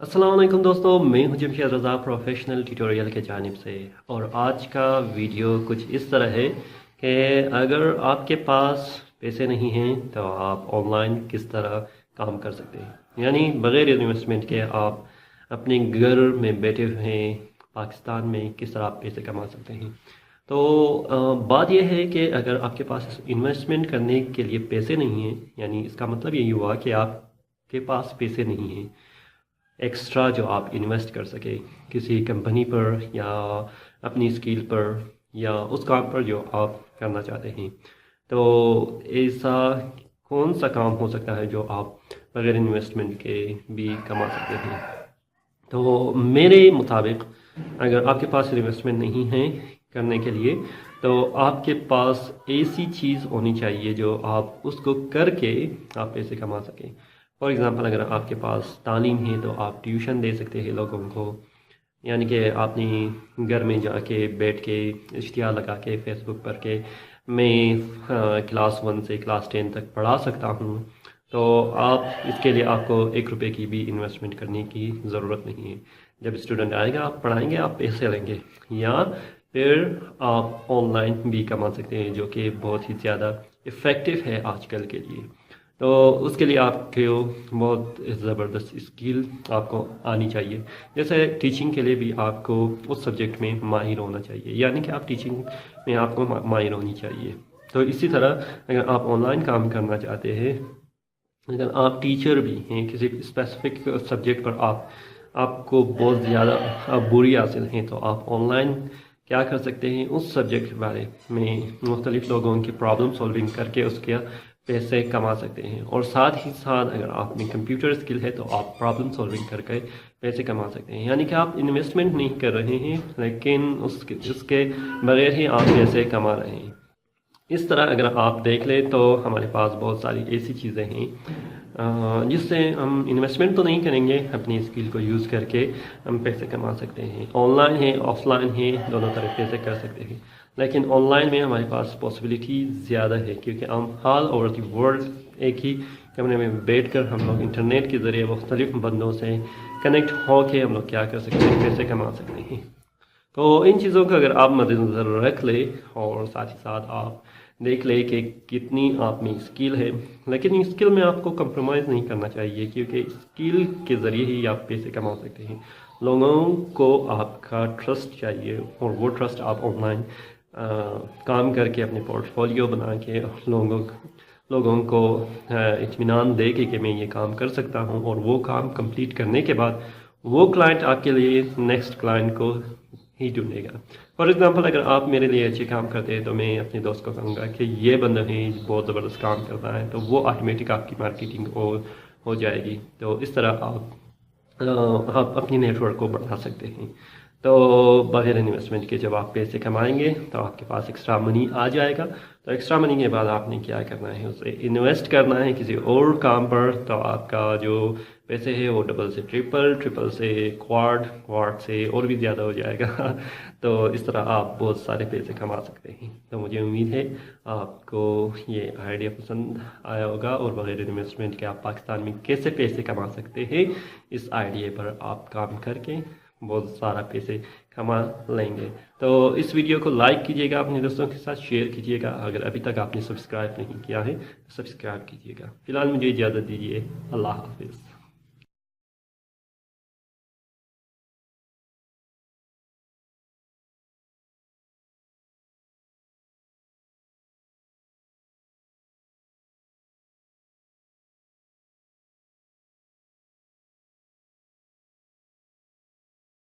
अस्सलाम वालेकुम दोस्तों, मैं हूं जमशेद रज़ा प्रोफेशनल ट्यूटोरियल के जानिब से। और आज का वीडियो कुछ इस तरह है कि अगर आपके पास पैसे नहीं हैं तो आप ऑनलाइन किस तरह काम कर सकते हैं, यानी बग़ैर इन्वेस्टमेंट के आप अपने घर में बैठे हुए पाकिस्तान में किस तरह आप पैसे कमा सकते हैं। तो बात यह है कि अगर आपके पास इन्वेस्टमेंट करने के लिए पैसे नहीं हैं, यानी इसका मतलब यही हुआ कि आपके पास पैसे नहीं हैं एक्स्ट्रा जो आप इन्वेस्ट कर सके किसी कंपनी पर या अपनी स्किल पर या उस काम पर जो आप करना चाहते हैं। तो ऐसा कौन सा काम हो सकता है जो आप बगैर इन्वेस्टमेंट के भी कमा सकते हैं। तो मेरे मुताबिक अगर आपके पास इन्वेस्टमेंट नहीं है करने के लिए तो आपके पास ऐसी चीज़ होनी चाहिए जो आप उसको करके आप पैसे कमा सकें। फॉर एग्ज़ाम्पल, अगर आपके पास तालीम है तो आप ट्यूशन दे सकते हैं लोगों को, यानी कि आपने घर में जाके बैठ के इश्तिहार लगा के फेसबुक पर के मैं क्लास 1 से क्लास 10 तक पढ़ा सकता हूँ। तो आप इसके लिए आपको 1 रुपये की भी इन्वेस्टमेंट करने की ज़रूरत नहीं है। जब स्टूडेंट आएगा आप पढ़ाएंगे, आप पैसे लेंगे, या फिर आप ऑनलाइन भी कमा सकते हैं जो कि बहुत ही ज़्यादा इफ़ेक्टिव है आजकल के लिए। तो उसके लिए आपको बहुत ज़बरदस्त स्किल आपको आनी चाहिए। जैसे टीचिंग के लिए भी आपको उस सब्जेक्ट में माहिर होना चाहिए, यानी कि आप टीचिंग में आपको माहिर होनी चाहिए। तो इसी तरह अगर आप ऑनलाइन काम करना चाहते हैं, अगर आप टीचर भी हैं किसी स्पेसिफिक सब्जेक्ट पर आपको बहुत ज़्यादा बुरी हासिल हैं, तो आप ऑनलाइन क्या कर सकते हैं, उस सब्जेक्ट के बारे में मुख्तलिफ लोगों की प्रॉब्लम सॉल्विंग करके उसके पैसे कमा सकते हैं। और साथ ही साथ अगर आप में कंप्यूटर स्किल है तो आप प्रॉब्लम सॉल्विंग करके पैसे कमा सकते हैं, यानी कि आप इन्वेस्टमेंट नहीं कर रहे हैं लेकिन उसके बगैर ही आप पैसे कमा रहे हैं। इस तरह अगर आप देख लें तो हमारे पास बहुत सारी ऐसी चीज़ें हैं जिससे हम इन्वेस्टमेंट तो नहीं करेंगे, अपनी स्किल को यूज़ करके हम पैसे कमा सकते हैं। ऑनलाइन है, ऑफलाइन है, दोनों तरह पैसे कर सकते हैं। लेकिन ऑनलाइन में हमारे पास पॉसिबिलिटी ज़्यादा है क्योंकि हम ऑल ओवर द वर्ल्ड एक ही कमरे में बैठकर हम लोग इंटरनेट के ज़रिए मुख्तलिफ बंदों से कनेक्ट होकर हम लोग क्या कर सकते हैं, पैसे कमा सकते हैं। तो इन चीज़ों को अगर आप मद्देनज़र रख ले और साथ ही साथ आप देख ले कि कितनी आप में स्किल है, लेकिन इस स्किल में आपको कंप्रोमाइज़ नहीं करना चाहिए क्योंकि स्किल के ज़रिए ही आप पैसे कमा सकते हैं। लोगों को आपका ट्रस्ट चाहिए और वो ट्रस्ट आप ऑनलाइन काम करके अपने पोर्टफोलियो बना के लोगों को इत्मीनान दे के कि मैं ये काम कर सकता हूँ, और वो काम कंप्लीट करने के बाद वो क्लाइंट आपके लिए नेक्स्ट क्लाइंट को ही ढूंढेगा। फॉर एग्जांपल, अगर आप मेरे लिए अच्छे काम करते हैं तो मैं अपने दोस्त को कहूँगा कि ये बंदा है बहुत ज़बरदस्त काम करता है, तो वो ऑटोमेटिक आपकी मार्केटिंग हो जाएगी। तो इस तरह आप अपनी नेटवर्क को बढ़ा सकते हैं। तो बगैर इन्वेस्टमेंट के जब आप पैसे कमाएंगे तो आपके पास एक्स्ट्रा मनी आ जाएगा। तो एक्स्ट्रा मनी के बाद आपने क्या करना है, उसे इन्वेस्ट करना है किसी और काम पर। तो आपका जो पैसे है वो डबल से ट्रिपल, ट्रिपल से क्वाड, क्वाड से और भी ज़्यादा हो जाएगा। तो इस तरह आप बहुत सारे पैसे कमा सकते हैं। तो मुझे उम्मीद है आपको ये आइडिया पसंद आया होगा और बगैर इन्वेस्टमेंट के आप पाकिस्तान में कैसे पैसे कमा सकते हैं, इस आइडिया पर आप काम करके बहुत सारा पैसे कमा लेंगे। तो इस वीडियो को लाइक कीजिएगा, अपने दोस्तों के साथ शेयर कीजिएगा। अगर अभी तक आपने सब्सक्राइब नहीं किया है तो सब्सक्राइब कीजिएगा। फिलहाल मुझे इजाज़त दीजिए। अल्लाह हाफिज़।